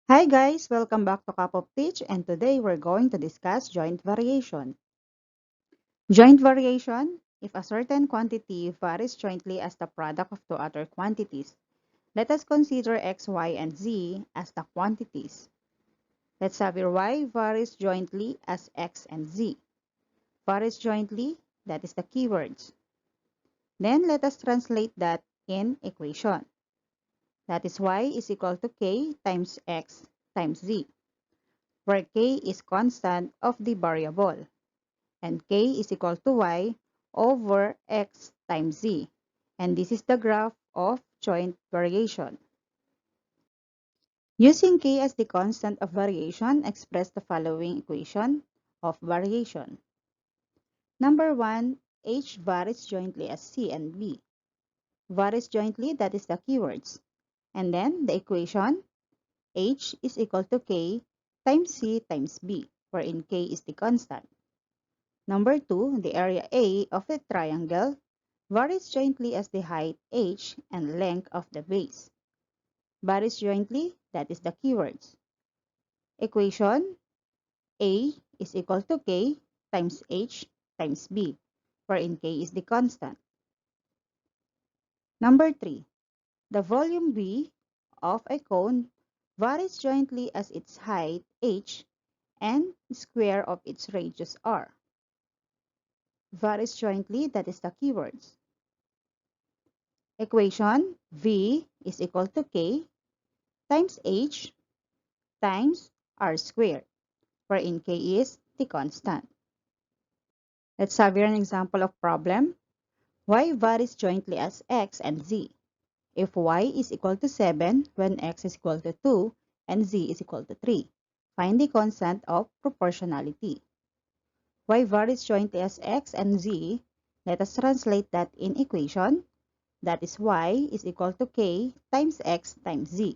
Hi guys, welcome back to Cup of Teach, and today we're going to discuss joint variation. Joint variation: if a certain quantity varies jointly as the product of two other quantities. Let us consider x, y, and z as the quantities. Let's have here y varies jointly as x and z. Varies jointly, that is the keywords. Then let us translate that in equation. That is y is equal to k times x times z, where k is constant of the variable, and k is equal to y over x times z. And this is the graph of joint variation. Using k as the constant of variation, express the following equation of variation. Number 1, h varies jointly as c and b. Varies jointly, that is the keywords. And then the equation, h is equal to k times c times b, wherein k is the constant. Number 2, the area A of a triangle varies jointly as the height h and length of the base. Varies jointly, that is the keywords. Equation, A is equal to k times h times b, wherein k is the constant. Number 3, the volume B of a cone varies jointly as its height h and square of its radius r. Varies jointly, that is the keywords. Equation, V is equal to K times H times R squared, wherein K is the constant. Let's have here an example of problem. Y varies jointly as X and Z. If Y is equal to 7 when X is equal to 2 and Z is equal to 3, find the constant of proportionality. Y varies jointly as X and Z. Let us translate that in equation. That is Y is equal to K times X times Z.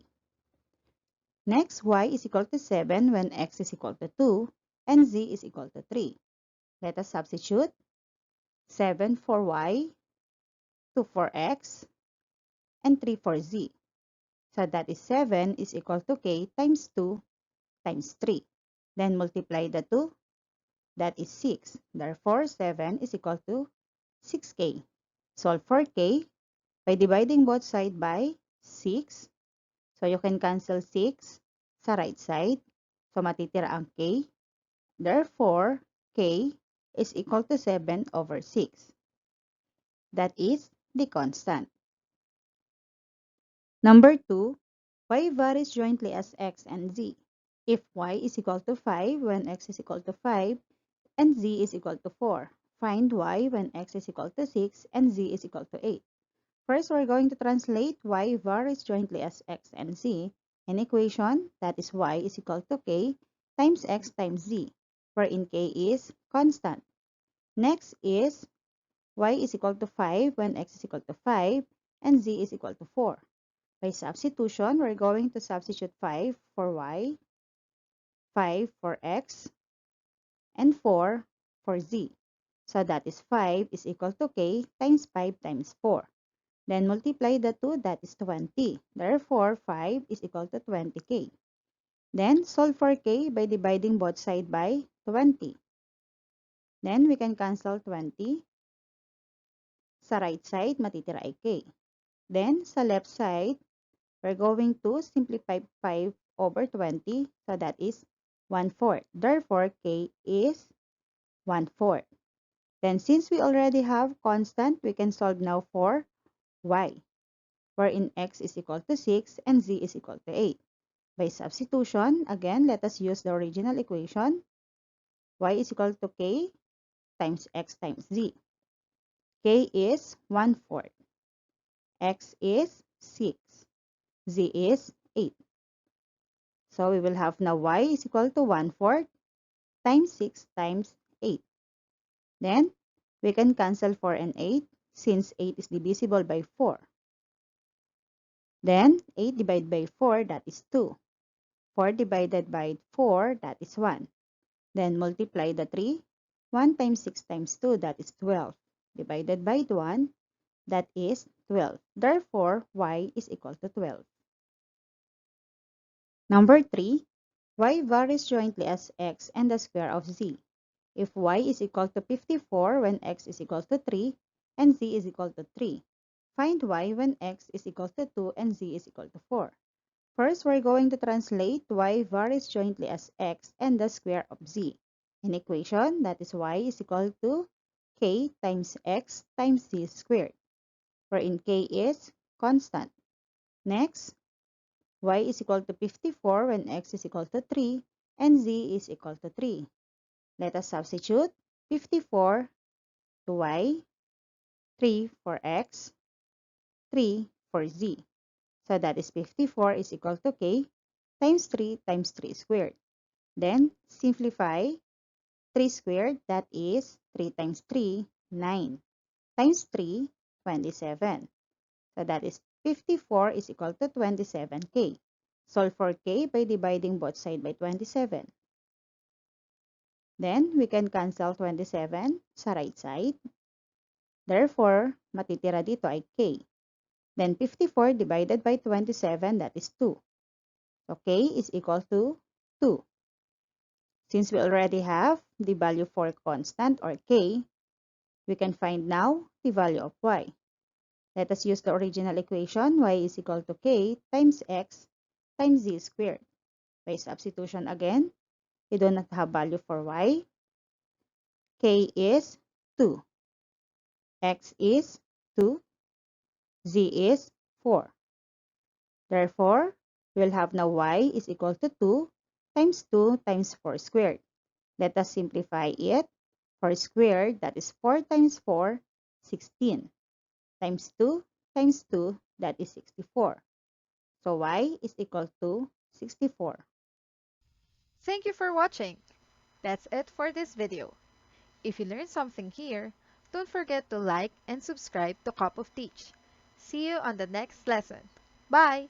Next, y is equal to 7 when x is equal to 2 and z is equal to 3. Let us substitute 7 for y, 2 for x, and 3 for z. So that is 7 is equal to k times 2 times 3. Then multiply the 2, that is 6. Therefore, 7 is equal to 6k. Solve for k by dividing both sides by 6. So you can cancel 6 sa right side. So matitira ang k. Therefore, k is equal to 7 over 6. That is the constant. Number 2, y varies jointly as x and z. If y is equal to 5 when x is equal to 5 and z is equal to 4, find y when x is equal to 6 and z is equal to 8. First, we're going to translate y varies jointly as x and z in equation, that is y is equal to k times x times z, wherein k is constant. Next is y is equal to 5 when x is equal to 5 and z is equal to 4. By substitution, we're going to substitute 5 for y, 5 for x, and 4 for z. So that is 5 is equal to k times 5 times 4. Then multiply the 2, that is 20. Therefore, 5 is equal to 20k. Then solve for k by dividing both sides by 20. Then we can cancel 20. Sa right side, matitira ay k. Then sa left side, we're going to simplify 5 over 20. So that is 1/4. Therefore, k is 1/4. Then since we already have constant, we can solve now for y, wherein x is equal to 6 and z is equal to 8. By substitution, again, let us use the original equation. Y is equal to k times x times z. K is 1/4. X is 6. Z is 8. So we will have now y is equal to 1/4 times 6 times 8. Then we can cancel 4 and 8 since 8 is divisible by 4. Then 8 divided by 4, that is 2. 4 divided by 4, that is 1. Then multiply the 3. 1 times 6 times 2, that is 12. Divided by 1, that is 12. Therefore, y is equal to 12. Number 3, y varies jointly as x and the square of z. If y is equal to 54 when x is equal to 3 and z is equal to 3, find y when x is equal to 2 and z is equal to 4. First, we're going to translate y varies jointly as x and the square of z. In equation, that is y is equal to k times x times z squared, wherein k is constant. Next, y is equal to 54 when x is equal to 3 and z is equal to 3. Let us substitute 54 to y, 3 for x, 3 for z. So that is 54 is equal to k times 3 squared. Then simplify 3 squared, that is 3 times 3, 9. Times 3, 27. So that is 54 is equal to 27k. Solve for k by dividing both sides by 27. Then, we can cancel 27 sa right side. Therefore, matitira dito ay k. Then, 54 divided by 27, that is 2. So, k is equal to 2. Since we already have the value for constant or k, we can find now the value of y. Let us use the original equation, y is equal to k times x times z squared. By substitution again, we do not have value for y. K is 2. X is 2. Z is 4. Therefore, we'll have now y is equal to 2 times 4 squared. Let us simplify it. 4 squared, that is 4 times 4, 16. Times 2, that is 64. So y is equal to 64. Thank you for watching. That's it for this video. If you learned something here, don't forget to like and subscribe to Cup of Teach. See you on the next lesson. Bye!